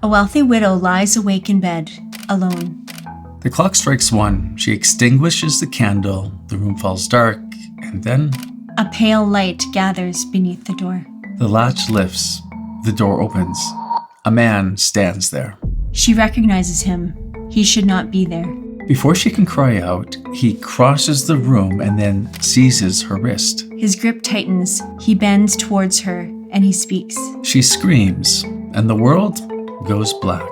A wealthy widow lies awake in bed, alone. The clock strikes 1. She extinguishes the candle. The room falls dark, and then A pale light gathers beneath the door. the latch lifts. The door opens. A man stands there. She recognizes him. He should not be there. Before she can cry out, he crosses the room and then seizes her wrist. His grip tightens. He bends towards her, and he speaks. She screams, and the world goes black.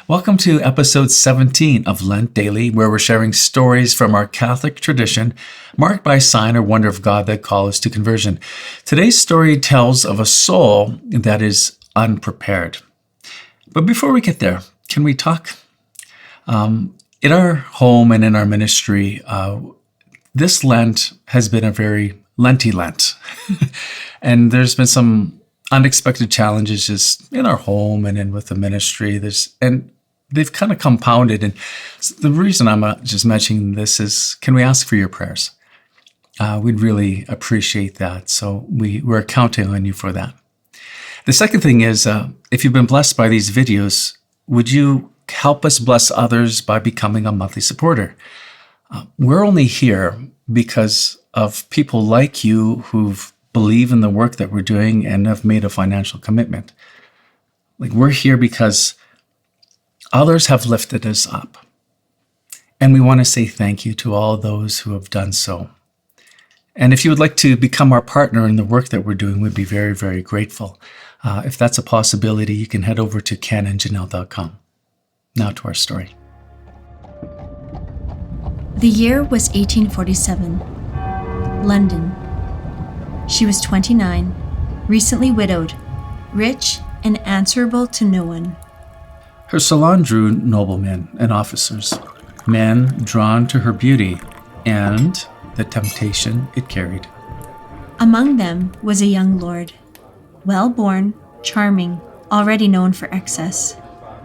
Welcome to episode 17 of Lent Daily, where we're sharing stories from our Catholic tradition, marked by a sign or wonder of God that calls to conversion. Today's story tells of a soul that is unprepared. But before we get there, can we talk? In our home and in our ministry, this Lent has been a very Lenty Lent. And there's been some unexpected challenges just in our home and in with the ministry. And they've kind of compounded. And the reason I'm just mentioning this is, can we ask for your prayers? We'd really appreciate that. So we're counting on you for that. The second thing is, if you've been blessed by these videos, would you help us bless others by becoming a monthly supporter? We're only here because of people like you who've believe in the work that we're doing and have made a financial commitment. We're here because others have lifted us up. And we want to say thank you to all those who have done so. And if you would like to become our partner in the work that we're doing, we'd be very, very grateful. If that's a possibility, you can head over to kenandjanelle.com. Now to our story. The year was 1847. London. She was 29, recently widowed, rich and answerable to no one. Her salon drew noblemen and officers, men drawn to her beauty and the temptation it carried. Among them was a young lord, well-born, charming, already known for excess.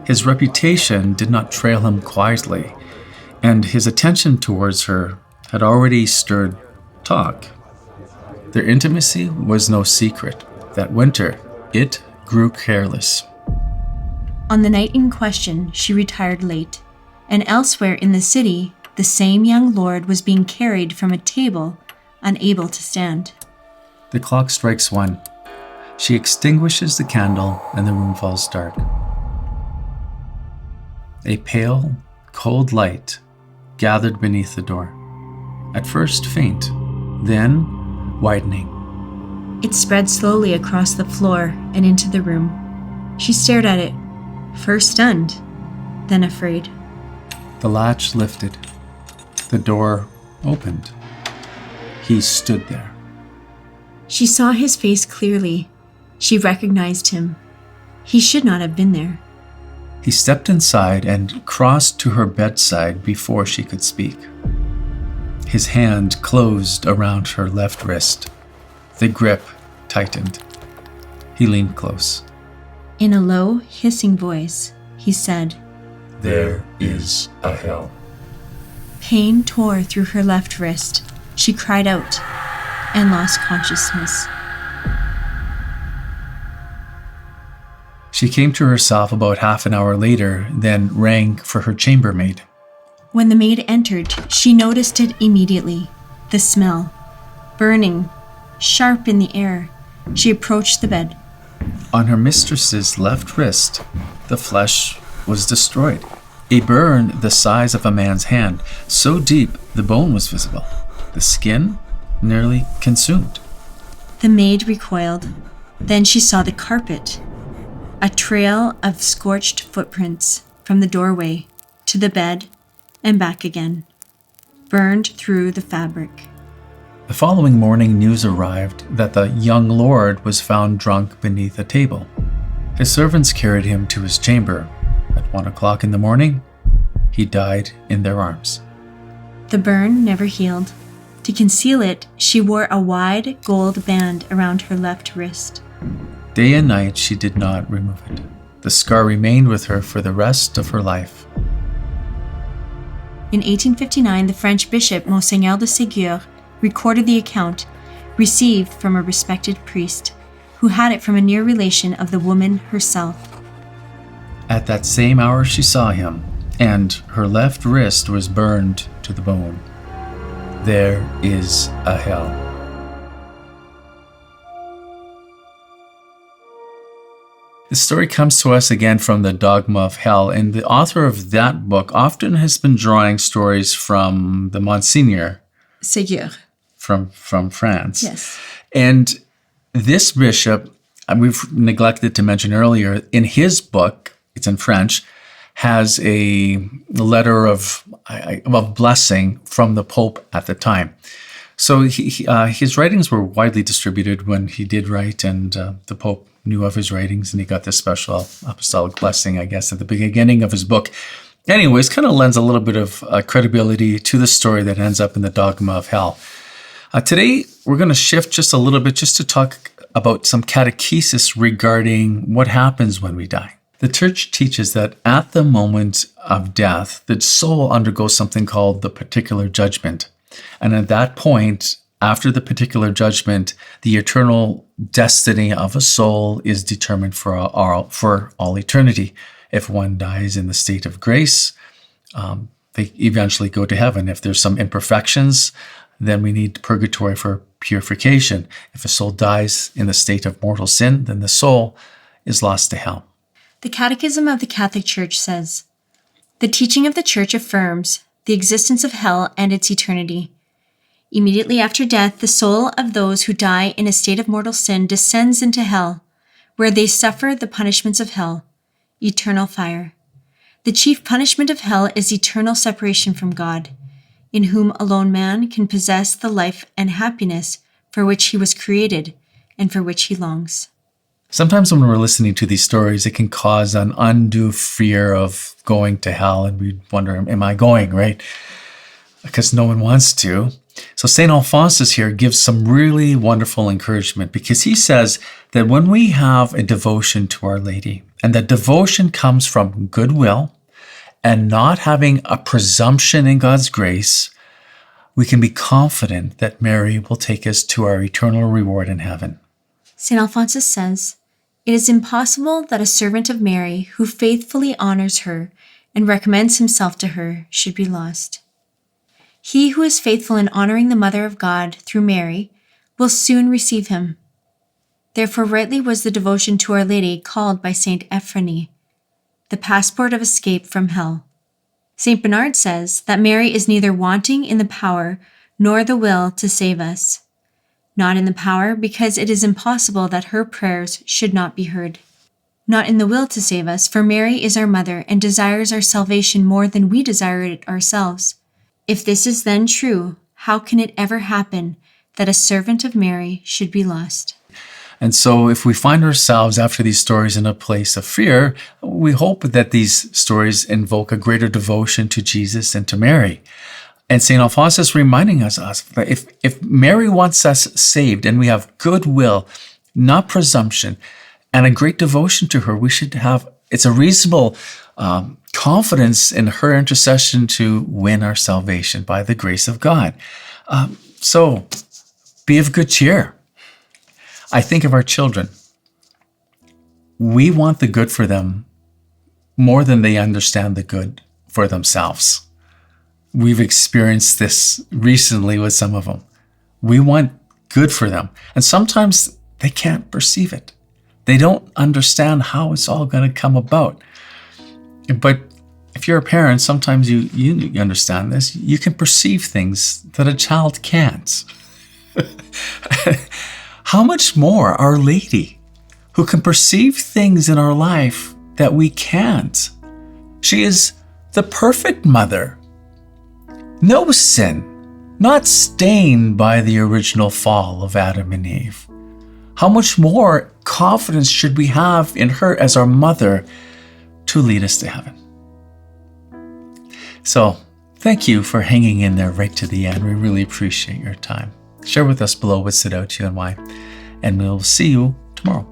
His reputation did not trail him quietly, and his attention towards her had already stirred talk. Their intimacy was no secret. That winter, it grew careless. On the night in question, she retired late, and elsewhere in the city, the same young lord was being carried from a table, unable to stand. The clock strikes 1. She extinguishes the candle, and the room falls dark. A pale, cold light gathered beneath the door. At first faint, then widening. It spread slowly across the floor and into the room. She stared at it, first stunned, then afraid. The latch lifted. The door opened. He stood there. She saw his face clearly. She recognized him. He should not have been there. He stepped inside and crossed to her bedside before she could speak. His hand closed around her left wrist. The grip tightened. He leaned close. In a low, hissing voice, he said, "There is a hell." Pain tore through her left wrist. She cried out and lost consciousness. She came to herself about half an hour later, then rang for her chambermaid. When the maid entered, she noticed it immediately. The smell, burning, sharp in the air. She approached the bed. On her mistress's left wrist, the flesh was destroyed. A burn the size of a man's hand, so deep the bone was visible. The skin nearly consumed. The maid recoiled. Then she saw the carpet. A trail of scorched footprints from the doorway to the bed and back again, burned through the fabric. The following morning, news arrived that the young lord was found drunk beneath a table. His servants carried him to his chamber. At 1 o'clock in the morning, he died in their arms. The burn never healed. To conceal it, she wore a wide gold band around her left wrist. Day and night, she did not remove it. The scar remained with her for the rest of her life. In 1859, the French Bishop Mgr de Ségur recorded the account, received from a respected priest. who had it from a near relation of the woman herself. At that same hour she saw him, and her left wrist was burned to the bone. There is a hell. The story comes to us again from the Dogma of Hell, and the author of that book often has been drawing stories from the Monsignor. Ségur. From France. Yes. And this bishop, we've neglected to mention earlier, in his book, it's in French, has a letter of blessing from the Pope at the time. So his writings were widely distributed when he did write, and the Pope knew of his writings, and he got this special apostolic blessing, I guess, at the beginning of his book. Anyways, kind of lends a little bit of credibility to the story that ends up in the Dogma of Hell. Today, we're going to shift just a little bit just to talk about some catechesis regarding what happens when we die. The Church teaches that at the moment of death, the soul undergoes something called the particular judgment. And at that point, after the particular judgment, the eternal destiny of a soul is determined for all eternity. If one dies in the state of grace, they eventually go to heaven. If there's some imperfections, then we need purgatory for purification. If a soul dies in the state of mortal sin, then the soul is lost to hell. The Catechism of the Catholic Church says, "The teaching of the Church affirms the existence of hell and its eternity. Immediately after death, the soul of those who die in a state of mortal sin descends into hell, where they suffer the punishments of hell, eternal fire. The chief punishment of hell is eternal separation from God, in whom alone man can possess the life and happiness for which he was created and for which he longs." Sometimes when we're listening to these stories, it can cause an undue fear of going to hell, and we wonder, am I going, right? Because no one wants to. So St. Alphonsus here gives some really wonderful encouragement, because he says that when we have a devotion to Our Lady, and that devotion comes from goodwill and not having a presumption in God's grace, we can be confident that Mary will take us to our eternal reward in heaven. St. Alphonsus says, "It is impossible that a servant of Mary who faithfully honors her and recommends himself to her should be lost. He who is faithful in honoring the Mother of God through Mary will soon receive him. Therefore rightly was the devotion to Our Lady called by St. Ephrony, the passport of escape from hell. St. Bernard says that Mary is neither wanting in the power nor the will to save us. Not in the power, because it is impossible that her prayers should not be heard. Not in the will to save us, for Mary is our mother and desires our salvation more than we desire it ourselves. If this is then true, how can it ever happen that a servant of Mary should be lost?" And so if we find ourselves after these stories in a place of fear, we hope that these stories invoke a greater devotion to Jesus and to Mary. And St. Alphonsus reminding us that if Mary wants us saved and we have goodwill, not presumption, and a great devotion to her, we should have, it's a reasonable confidence in her intercession to win our salvation by the grace of God. So be of good cheer. I think of our children. We want the good for them more than they understand the good for themselves. We've experienced this recently with some of them. We want good for them. And sometimes they can't perceive it. They don't understand how it's all going to come about. But if you're a parent, sometimes you understand this. You can perceive things that a child can't. How much more Our Lady, who can perceive things in our life that we can't. She is the perfect mother. No sin, not stained by the original fall of Adam and Eve. How much more confidence should we have in her as our mother to lead us to heaven? So, thank you for hanging in there right to the end. We really appreciate your time. Share with us below what stood out to you and why. And we'll see you tomorrow.